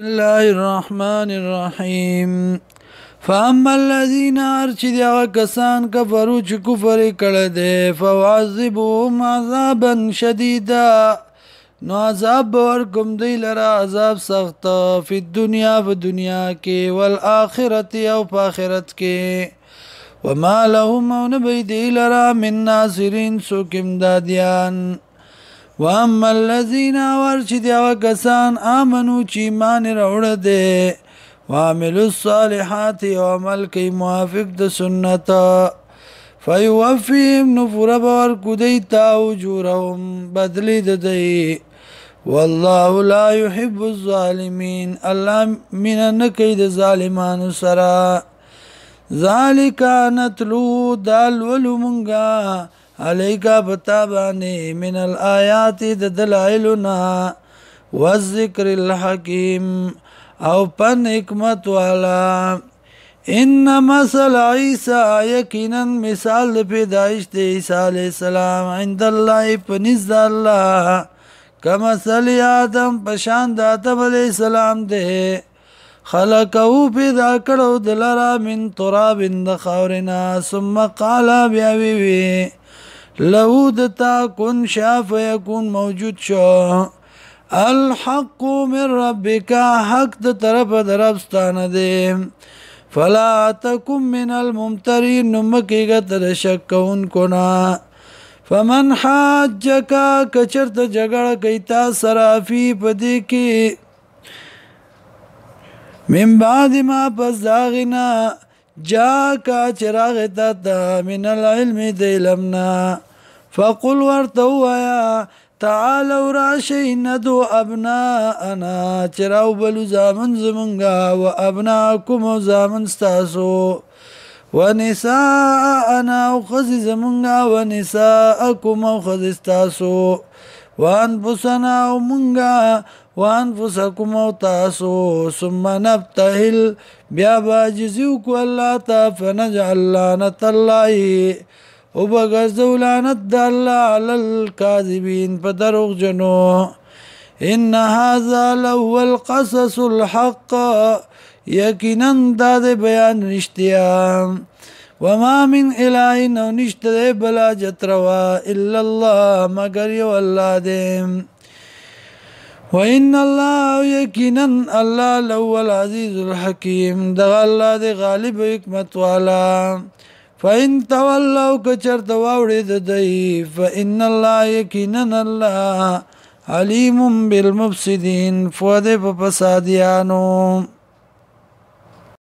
الله الرحمن الرحيم فاما الذين ارشد كسان كفروا چې کفر کړه دي فواعذبهم عذابا شديدا نو عذاب ورکم دی لرا عذاب سخت فی الدنیا په دنیا کې والآخرت او په آخرت کې وما لهم نبی دی لرا من ناصرین سوکم دادیان واما الذين ورشد وكسان آمنوا چی ایمان راوړ دي وعملوا الصالحات وعمل کی موافق د سنت فيوفيهم نفر بور کدیتا اجورهم بدلی ددی والله لا يحب الظالمين الله من نکید ظالمان سرا ذالک نتلو دال ولمنگا علیکا بتابانی من الآیات دلائلنا والذکر الحکیم او پن حکمت والا ان مثل عیسی یقینا مثال پیدائش د عیسی علیہ السلام عند الله پنځ الله کمثل آدم پشان د آدم علیہ السلام ده خلقو پیدا کړو دلرا من تراب د خاورنا ثم قال بیا وی لو دتا کن شاف یکون موجود شو الحق من ربک حق د طرف دربستانه دی فلا تکم من الممترین نمکیگا تر شکون کنا فمن حاجک کچرت جگڑ کیتا سرافی پدی کی من بعد ما پس داغنا جاکا چراغ تا من العلم دیلمنا فقل ورتویا تعالوا راشي ندو ابناءنا چراو بلو زامن زمنگا و ابناءكم زامن ستاسو ونساءنا وخز زمنگا ونساءكم وخز ستاسو وانفسنا ومنگا وانفسكم وتاسو ثم نبتهل بیا باجزیوکو اللہ تا فنجعل لعنت الله او بغرزو لعنت دا اللہ علی الكاذبین پا دروغ جنو ان هذا لهو القصص الحق یقینا دا دے بیان رشتیا وما من الہ نو نشت دے بلا جتروا الا اللہ مگر یو اللہ دے وَإِنَّ اللَّهَ يَقِينًا اللَّهُ لَهُوَ الْعَزِيزُ الْحَكِيمُ دغ الله دې غالب حکمت والا فَإِن تَوَلَّوْا كَچرت واوړې ددی فَإِنَّ اللَّهَ يَقِينًا اللَّهُ عَلِيمٌ بِالْمُفْسِدِينَ فوده په فسادیانو